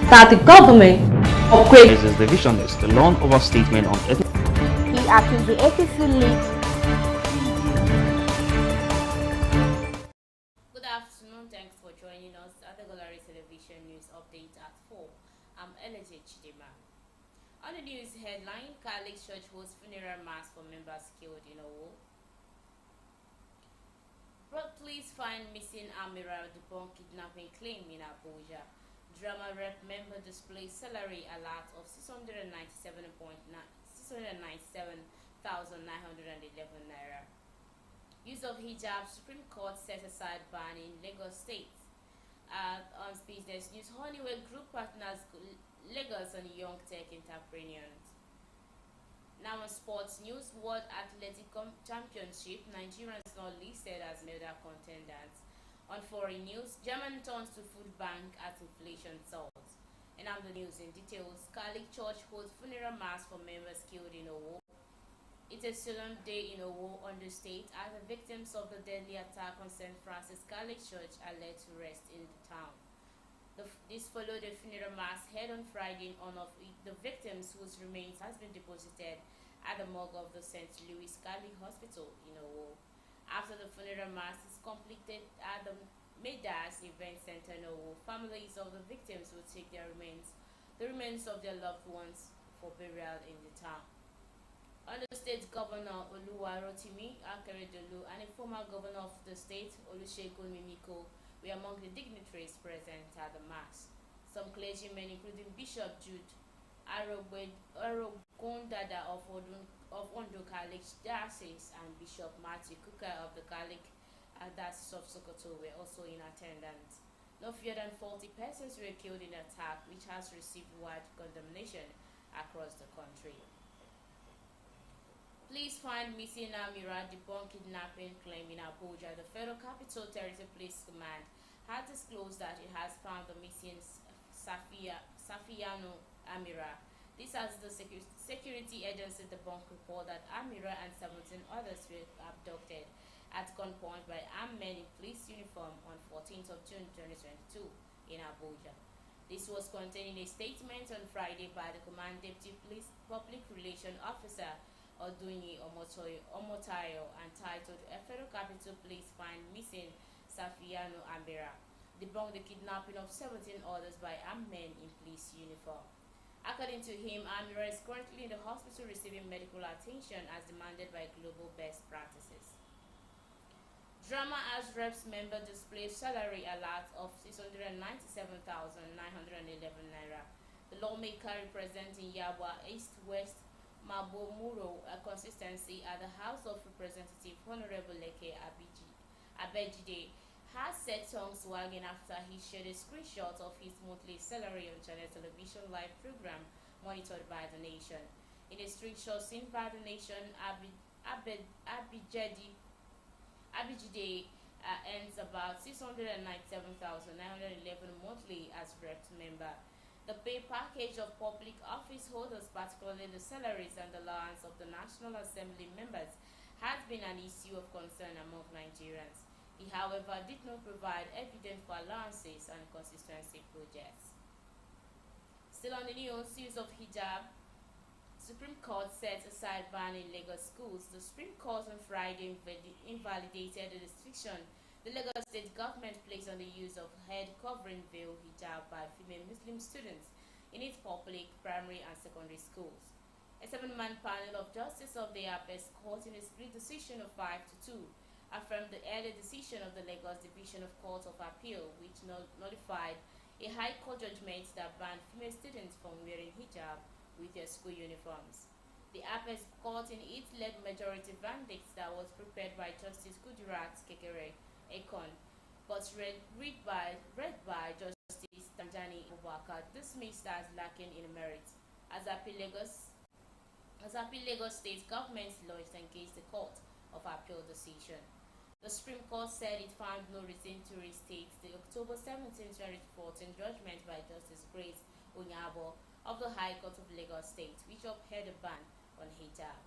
that the government upgrades This is the visionist, the long overstatement on ethnic. He accused the APC lead. Good afternoon, thanks for joining us at the Gallery Television News Update at 4. I'm Eleje Chidima. On the news headline, Catholic Church holds funeral mass for members killed in Owo. Police find missing Amira debunk kidnapping claim in Abuja. Drama rep member displays salary alert of 697,911 naira. Use of hijab, Supreme Court set aside ban in Lagos State. On Business News, Honeywell Group partners Lagos and young tech entrepreneurs. Now on sports news, World Athletic Championship, Nigerians not listed as medal contenders. On foreign news, German turns to food bank as inflation soars. And now the news in details. Catholic Church holds funeral mass for members killed in Owo. It's a solemn day in Owo, on the state, as the victims of the deadly attack on St. Francis Catholic Church are laid to rest in the town. This followed a funeral mass held on Friday in honor of the victims whose remains has been deposited at the morgue of the St. Louis Catholic Hospital in Owo. After the funeral mass is completed at the Medas Event Center in Owo, families of the victims will take the remains of their loved ones for burial in the town. On the state, Governor Oluwarotimi Akeredolu and a former governor of the state, Olusegun Mimiko, were among the dignitaries present at the mass. Some clergymen, including Bishop Jude Arogondada of Ondo Catholic Diocese and Bishop Matthew Kuka of the Catholic Diocese of Sokoto, were also in attendance. No fewer than 40 persons were killed in the attack, which has received wide condemnation across the country. Police find missing Amira debunk kidnapping claim in Abuja. The Federal Capital Territory Police Command had disclosed that it has found the missing Safiyanu Amira. This as the security agency debunked report that Amira and 17 others were abducted at gunpoint by armed men in police uniform on 14th of June 2022 in Abuja. This was contained in a statement on Friday by the Command Deputy Police Public Relations Officer Odunyi Omotayo, entitled "A Federal Capital Police Find Missing Safiyanu Amira, debunk the kidnapping of 17 others by armed men in police uniform." According to him, Amira is currently in the hospital receiving medical attention as demanded by global best practices. Drama as reps member displays salary alert of 697,911 naira. The lawmaker representing Yabwa East West Mabo Muro, a consistency at the House of Representatives, Honorable Leke Abejide, has set tongues wagging after he shared a screenshot of his monthly salary on Channel Television live program monitored by the nation. In a screenshot seen by the nation, Abejide earns about 697,911 monthly as rep member. The pay package of public office holders, particularly the salaries and allowance of the National Assembly members, has been an issue of concern among Nigerians. He, however, did not provide evidence for allowances and consistency projects. Still on the news, use of hijab, Supreme Court set aside ban in Lagos schools. The Supreme Court on Friday invalidated the restriction the Lagos State government placed on the use of head covering veil hijab by female Muslim students in its public, primary and secondary schools. A 7-man panel of justice of the Apex Court in a split decision of 5-2 affirmed the earlier decision of the Lagos Division of Court of Appeal, which nullified a High Court judgment that banned female students from wearing hijab with their school uniforms. The Apex Court in its led majority verdict that was prepared by Justice Kudirat Kekere Ekon, but read by Justice Tanjani Obaka, dismissed as lacking in merit. As Appeal Lagos State government lodged against the Court of Appeal decision. The Supreme Court said it found no reason to restate the October 17, 2014 judgment by Justice Grace Onyabo of the High Court of Lagos State, which upheld a ban on hijab.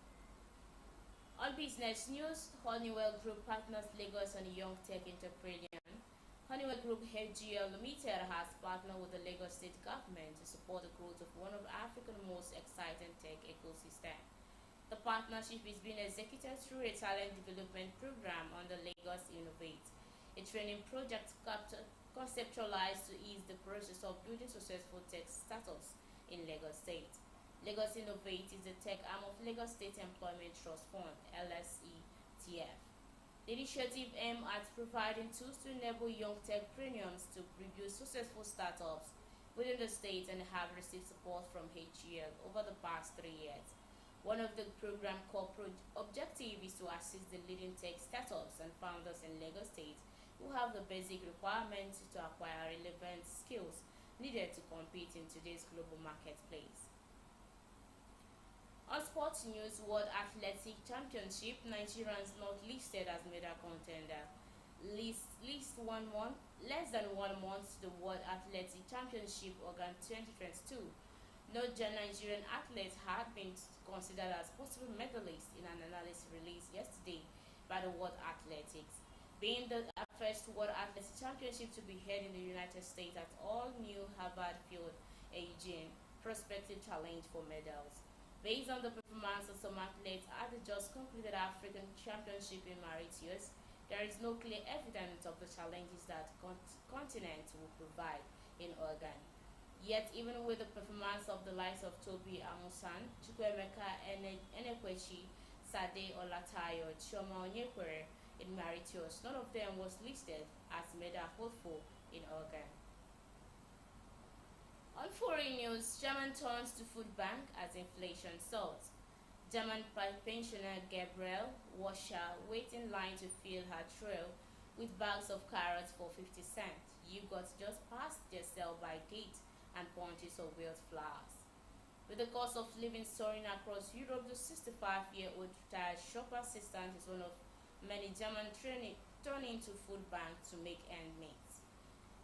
On business news, Honeywell Group partners Lagos and young tech entrepreneur. Honeywell Group HGL Limited has partnered with the Lagos State government to support the growth of one of Africa's most exciting tech ecosystems. The partnership is being executed through a talent development program under Lagos Innovate, a training project conceptualized to ease the process of building successful tech startups in Lagos State. Lagos Innovate is the tech arm of Lagos State Employment Trust Fund, LSETF. The initiative aims at providing tools to enable young techpreneurs to preview successful startups within the state and have received support from HGL over the past 3 years. One of the program core objectives is to assist the leading tech startups and founders in Lagos State who have the basic requirements to acquire relevant skills needed to compete in today's global marketplace. On sports news, World Athletic Championship, Nigerians not listed as medal contender. Less than 1 month to the World Athletic Championship Oregon 2022. No Nigerian athletes had been considered as possible medalists in an analysis released yesterday by the World Athletics. Being the first World Athletic Championship to be held in the United States at all new Harvard Field, Eugene, prospective challenge for medals. Based on the performance of some athletes at the just completed African Championship in Mauritius, there is no clear evidence of the challenges that continent will provide in Oregon. Yet, even with the performance of the likes of Toby Amusan, Chukwemeka Enekwechi, Sade Olatayo, Chioma Onyekwere in Mauritius, none of them was listed as medal hopeful in Oregon. On foreign news, German turns to food bank as inflation soars. German pensioner Gabriel Washer waits in line to fill her trail with bags of carrots for 50 cents. Yogurt just passed their sell-by date and punches of wheat flours. With the cost of living soaring across Europe, the 65-year-old retired shop assistant is one of many German turning to food bank to make ends meet.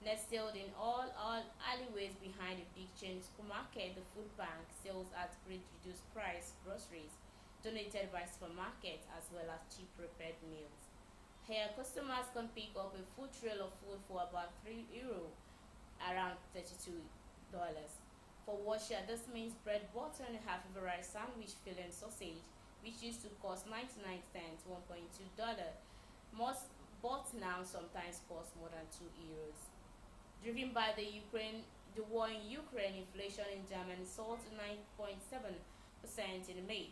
Nestled in all alleyways behind a big chain supermarket, the food bank sells at great reduced price groceries donated by supermarkets as well as cheap prepared meals. Here, customers can pick up a full tray of food for about €3, around $32. For Washer, this means bread, butter, and half of a rice sandwich filling sausage, which used to cost 99 cents, $1.2, but now sometimes cost more than €2. Driven by the war in Ukraine, inflation in Germany soared to 9.7% in May,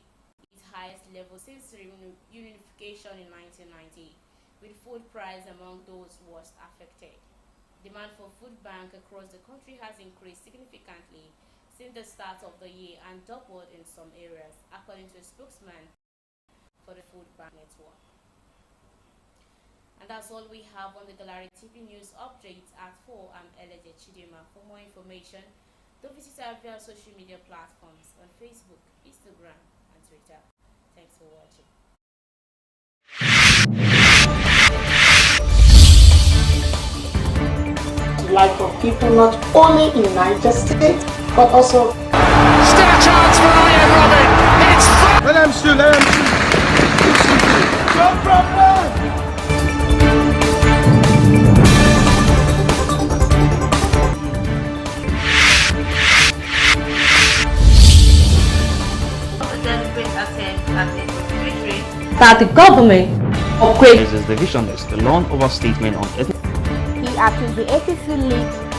its highest level since reunification in 1990, with food prices among those worst affected. Demand for food bank across the country has increased significantly since the start of the year and doubled in some areas, according to a spokesman for the Food Bank Network. And that's all we have on the Gallery TV News updates at 4. I'm Eleje Chidima. For more information, do visit our various social media platforms on Facebook, Instagram, and Twitter. Thanks for watching. Life of people not only in Niger State, but also. Still a chance for Ryan Robin. It's Let him shoot. No problem. That the government upgrades This is the vision list, the loan overstatement on ethnic He accused the APC lead